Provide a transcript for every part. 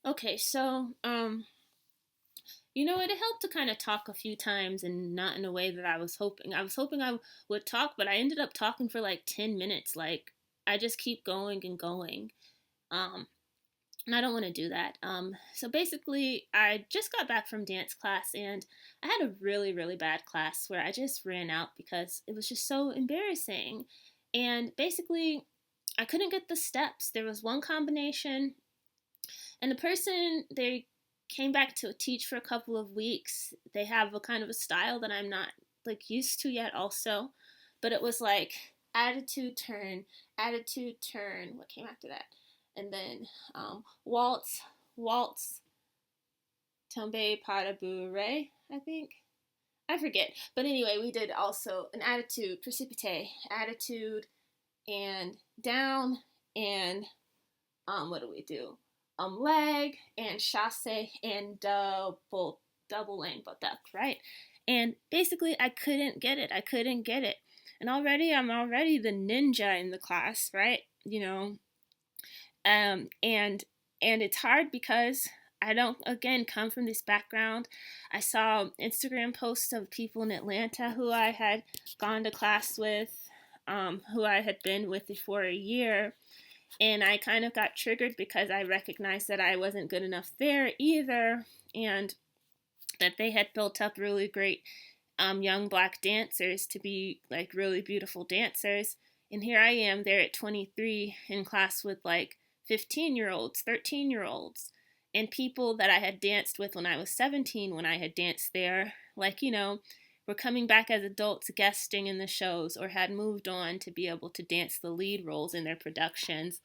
Okay, so it helped to kind of talk a few times and not in a way that I was hoping. I was hoping I would talk, but I ended up talking for like 10 minutes. Like I just keep going and going. Um and I don't want to do that. So basically, I just got back from dance class and I had a really, really bad class where I just ran out because it was just so embarrassing. And basically, I couldn't get the steps. There was one combination, and the person they came back to teach for a couple of weeks. They have a kind of a style that I'm not like used to yet, also. But it was like attitude, turn. What came after that? And then waltz, waltz, tombe pas de bourrée, I think. I forget. But anyway, we did also an attitude, precipite, attitude, and down, and what do we do? Leg and chasse and double lane duck, right? And basically, I couldn't get it. I couldn't get it. And I'm already the ninja in the class, right? And it's hard because I don't again come from this background. I saw Instagram posts of people in Atlanta who I had gone to class with, who I had been with for a year, and I kind of got triggered because I recognized that I wasn't good enough there either, and that they had built up really great young black dancers to be like really beautiful dancers. And here I am there at 23 in class with like 15-year-olds, 13-year-olds, and people that I had danced with when I was 17 when I had danced there. Like, were coming back as adults guesting in the shows or had moved on to be able to dance the lead roles in their productions.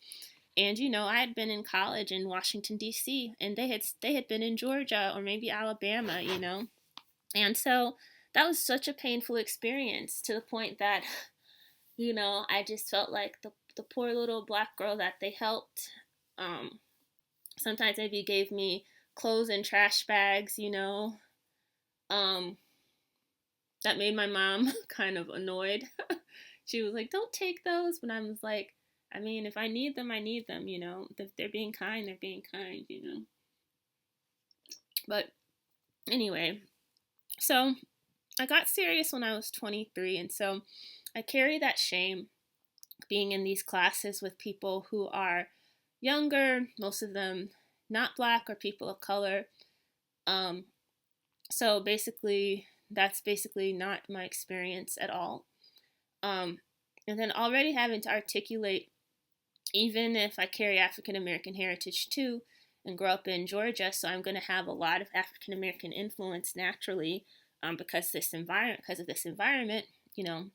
And I had been in college in Washington D.C. and they had been in Georgia or maybe Alabama. And so that was such a painful experience to the point that I just felt like the poor little black girl that they helped. Sometimes maybe gave me clothes and trash bags. Um, that made my mom kind of annoyed. She was like, "Don't take those," but I was like, I mean, if I need them, I need them. If they're being kind, they're being kind. But anyway, so I got serious when I was 23, and so I carry that shame being in these classes with people who are younger, most of them not black or people of color. Um, so basically, that's basically not my experience at all. Um, and then already having to articulate, even if I carry African American heritage too, and grow up in Georgia, so I'm going to have a lot of African American influence naturally, because of this environment, you know.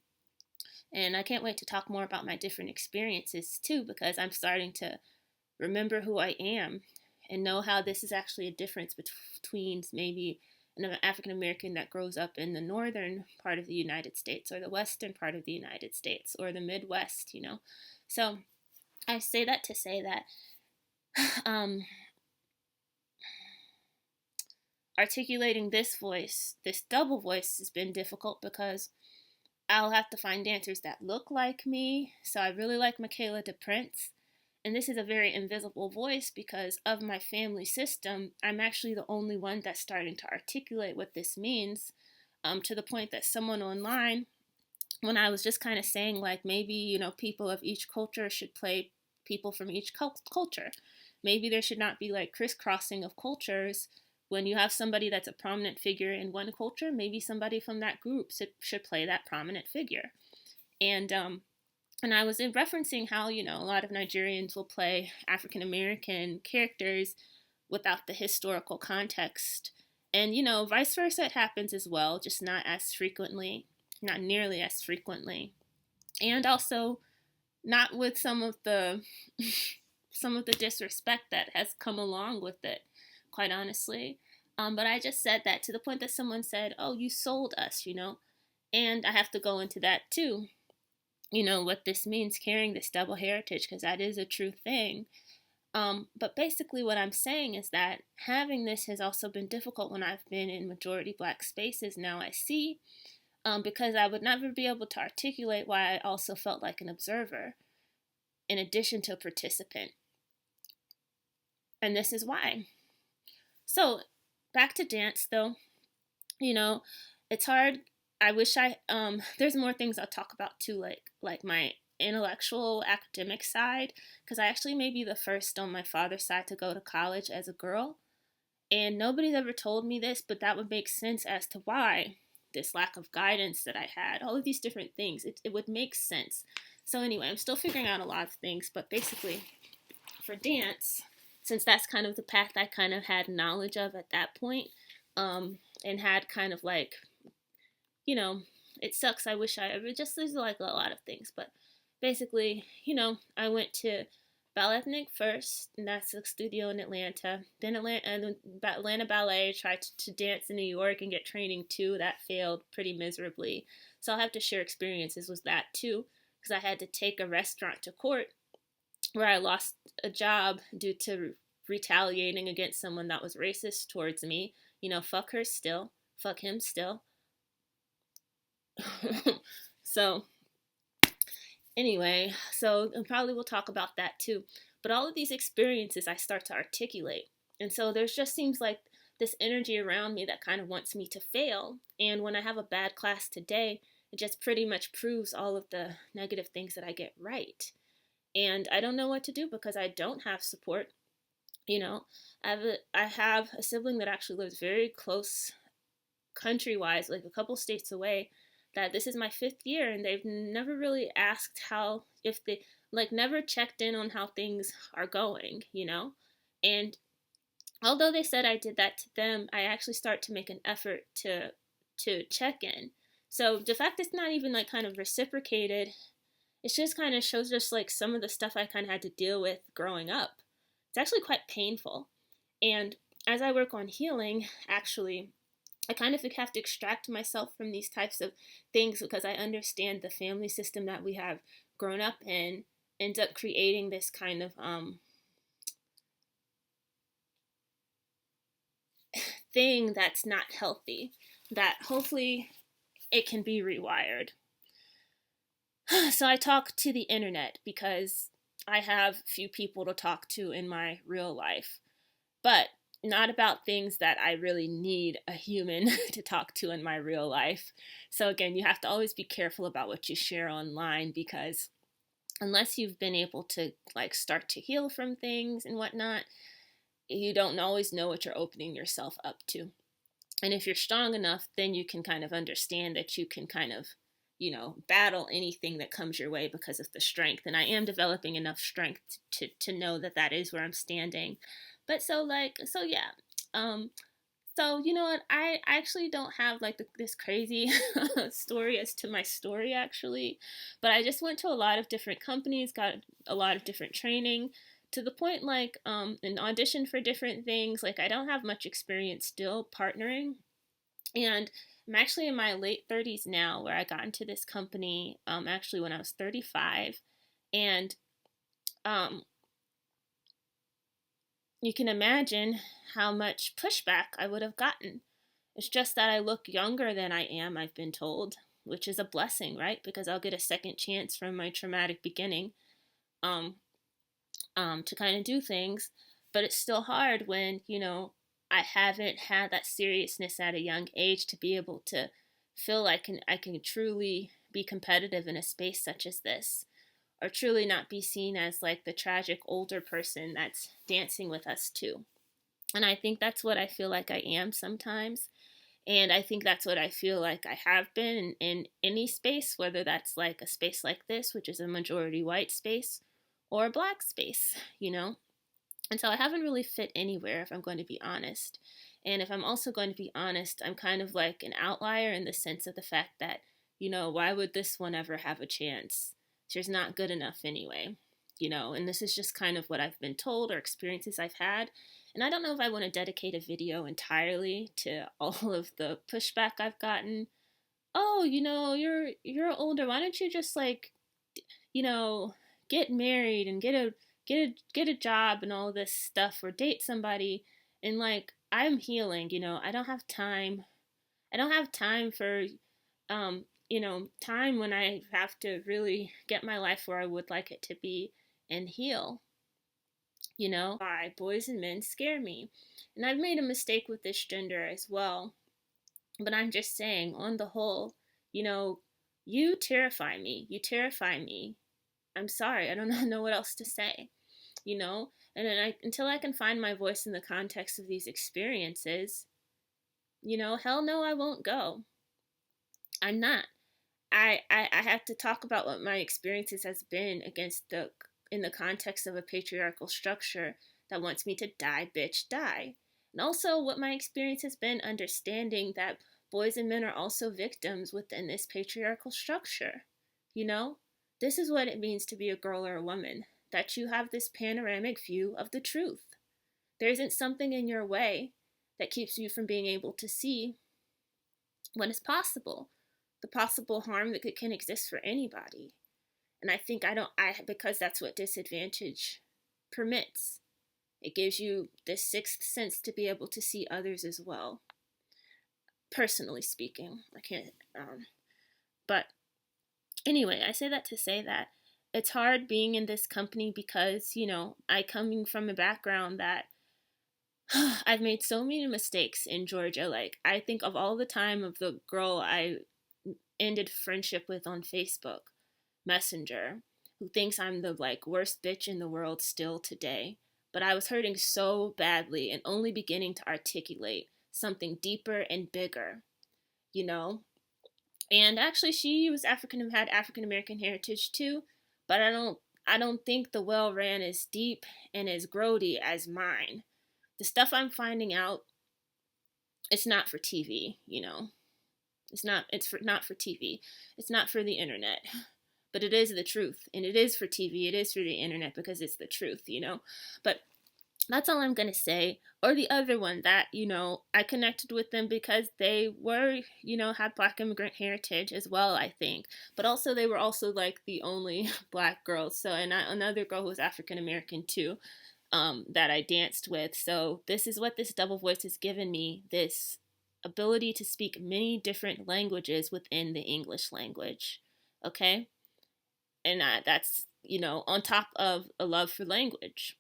And I can't wait to talk more about my different experiences too, because I'm starting to remember who I am and know how this is actually a difference between maybe an African American that grows up in the northern part of the United States or the western part of the United States or the Midwest. So I say that to say that um, articulating this voice, this double voice, has been difficult because I'll have to find dancers that look like me. So I really like Michaela DePrince. And this is a very invisible voice because of my family system. I'm actually the only one that's starting to articulate what this means, to the point that someone online, when I was just kind of saying, like, maybe, people of each culture should play people from each culture. Maybe there should not be like crisscrossing of cultures. When you have somebody that's a prominent figure in one culture, maybe somebody from that group should play that prominent figure. And I was referencing how, a lot of Nigerians will play African American characters without the historical context. And, vice versa, it happens as well, just not as frequently, not nearly as frequently. And also not with some of the some of the disrespect that has come along with it, quite honestly. But I just said that to the point that someone said, "Oh, you sold us." And I have to go into that too. What this means, carrying this double heritage, because that is a true thing. But basically, what I'm saying is that having this has also been difficult when I've been in majority black spaces. Now I see, because I would never be able to articulate why I also felt like an observer in addition to a participant. And this is why. So back to dance though, you know, it's hard. I wish there's more things I'll talk about too, like my intellectual academic side, because I actually may be the first on my father's side to go to college as a girl. And nobody's ever told me this, but that would make sense as to why this lack of guidance that I had, all of these different things, it would make sense. So anyway, I'm still figuring out a lot of things, but basically for dance, since that's kind of the path I kind of had knowledge of at that point, and had kind of like, you know, it sucks. I wish there's like a lot of things, but basically, I went to Ballet first, and that's a studio in Atlanta. Then Atlanta Ballet, tried to dance in New York and get training too. That failed pretty miserably. So I'll have to share experiences with that too, because I had to take a restaurant to court where I lost a job due to retaliating against someone that was racist towards me. Fuck her still, fuck him still. So anyway, and probably we'll talk about that too. But all of these experiences I start to articulate. And so there just seems like this energy around me that kind of wants me to fail. And when I have a bad class today, it just pretty much proves all of the negative things that I get right. And I don't know what to do because I don't have support. I have a sibling that actually lives very close country-wise, like a couple states away, that this is my 5th year, and they've never really asked if they, like, never checked in on how things are going, And although they said I did that to them, I actually start to make an effort to check in. So the fact it's not even like kind of reciprocated, it just kind of shows just like some of the stuff I kind of had to deal with growing up. It's actually quite painful. And as I work on healing, actually, I kind of have to extract myself from these types of things because I understand the family system that we have grown up in ends up creating this kind of thing that's not healthy, that hopefully it can be rewired. So I talk to the internet because I have few people to talk to in my real life, but not about things that I really need a human to talk to in my real life. So again, you have to always be careful about what you share online, because unless you've been able to like start to heal from things and whatnot, you don't always know what you're opening yourself up to. And if you're strong enough, then you can kind of understand that you can kind of, battle anything that comes your way because of the strength. And I am developing enough strength to know that that is where I'm standing. But so yeah. So you know what? I actually don't have like this crazy story as to my story actually, but I just went to a lot of different companies, got a lot of different training, to the point like and auditioned for different things. Like I don't have much experience still partnering, and I'm actually in my late 30s now, where I got into this company actually when I was 35, and you can imagine how much pushback I would have gotten. It's just that I look younger than I am, I've been told, which is a blessing, right? Because I'll get a second chance from my traumatic beginning to kind of do things. But it's still hard when, I haven't had that seriousness at a young age to be able to feel like I can truly be competitive in a space such as this, or truly not be seen as like the tragic older person that's dancing with us too. And I think that's what I feel like I am sometimes. And I think that's what I feel like I have been in any space, whether that's like a space like this, which is a majority white space, or a black space, And so I haven't really fit anywhere, if I'm going to be honest. And if I'm also going to be honest, I'm kind of like an outlier in the sense of the fact that, why would this one ever have a chance? She's not good enough anyway, and this is just kind of what I've been told or experiences I've had. And I don't know if I want to dedicate a video entirely to all of the pushback I've gotten. Oh, you're older. Why don't you just like, get married and get a job and all this stuff, or date somebody? And like, I'm healing, I don't have time. I don't have time for time when I have to really get my life where I would like it to be and heal. Why boys and men scare me. And I've made a mistake with this gender as well. But I'm just saying, on the whole, you know, you terrify me. You terrify me. I'm sorry. I don't know what else to say, And then until I can find my voice in the context of these experiences, hell no, I won't go. I'm not. I have to talk about what my experiences has been in the context of a patriarchal structure that wants me to die, bitch, die. And also what my experience has been understanding that boys and men are also victims within this patriarchal structure. This is what it means to be a girl or a woman, that you have this panoramic view of the truth. There isn't something in your way that keeps you from being able to see what is possible, the possible harm that can exist for anybody. And I think because that's what disadvantage permits. It gives you this sixth sense to be able to see others as well. Personally speaking, I can't, but anyway, I say that to say that it's hard being in this company because, I coming from a background that I've made so many mistakes in Georgia. Like, I think of all the time of the girl I ended friendship with on Facebook Messenger, who thinks I'm the worst bitch in the world still today. But I was hurting so badly and only beginning to articulate something deeper and bigger, And actually, she was had African American heritage too, but I don't think the well ran as deep and as grody as mine. The stuff I'm finding out, it's not for TV, It's not for TV. It's not for the internet. But it is the truth. And it is for TV. It is for the internet because it's the truth, But that's all I'm going to say. Or the other one that, I connected with them because they were, had Black immigrant heritage as well, I think. But also they were also the only Black girls. So, and another girl who was African American too, that I danced with. So this is what this double voice has given me, this ability to speak many different languages within the English language. Okay? And that's, on top of a love for language.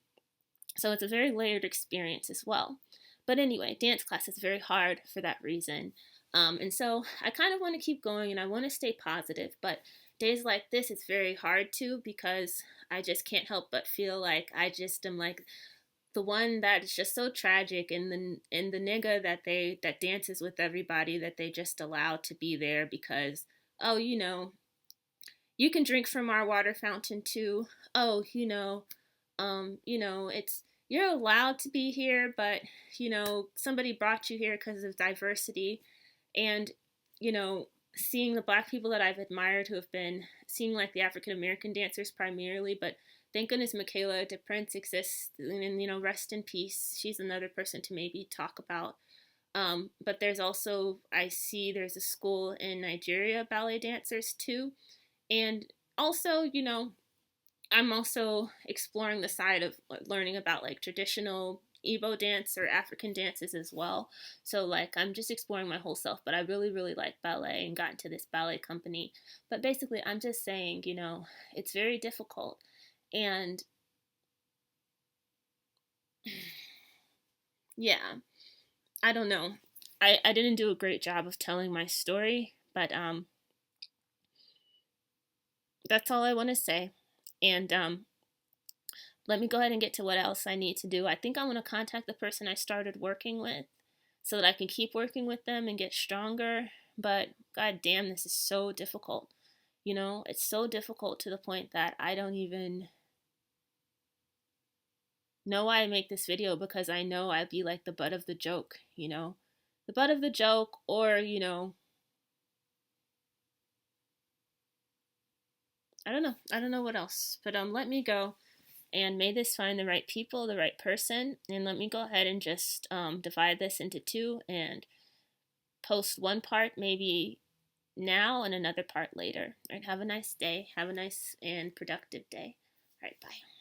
So it's a very layered experience as well. But anyway, dance class is very hard for that reason. And so I kind of want to keep going and I want to stay positive. But days like this, it's very hard to because I just can't help but feel like I just am the one that is just so tragic and the nigga that dances with everybody that they just allow to be there because, oh, you can drink from our water fountain too. Oh, it's you're allowed to be here, but somebody brought you here because of diversity, and seeing the Black people that I've admired who have been seeing the African American dancers primarily, but thank goodness Michaela DePrince exists, and rest in peace. She's another person to maybe talk about. But there's also there's a school in Nigeria ballet dancers too. And also, I'm also exploring the side of learning about traditional Igbo dance or African dances as well. So I'm just exploring my whole self, but I really, really like ballet and got into this ballet company. But basically, I'm just saying, it's very difficult. And yeah, I don't know. I didn't do a great job of telling my story, but that's all I want to say. And let me go ahead and get to what else I need to do. I think I want to contact the person I started working with so that I can keep working with them and get stronger. But god damn, this is so difficult. It's so difficult to the point that I don't even know why I make this video because I know I'd be the butt of the joke, The butt of the joke or, I don't know what else. But let me go. And may this find the right people, the right person. And let me go ahead and just divide this into two and post one part maybe now and another part later. All right, have a nice day. Have a nice and productive day. All right, bye.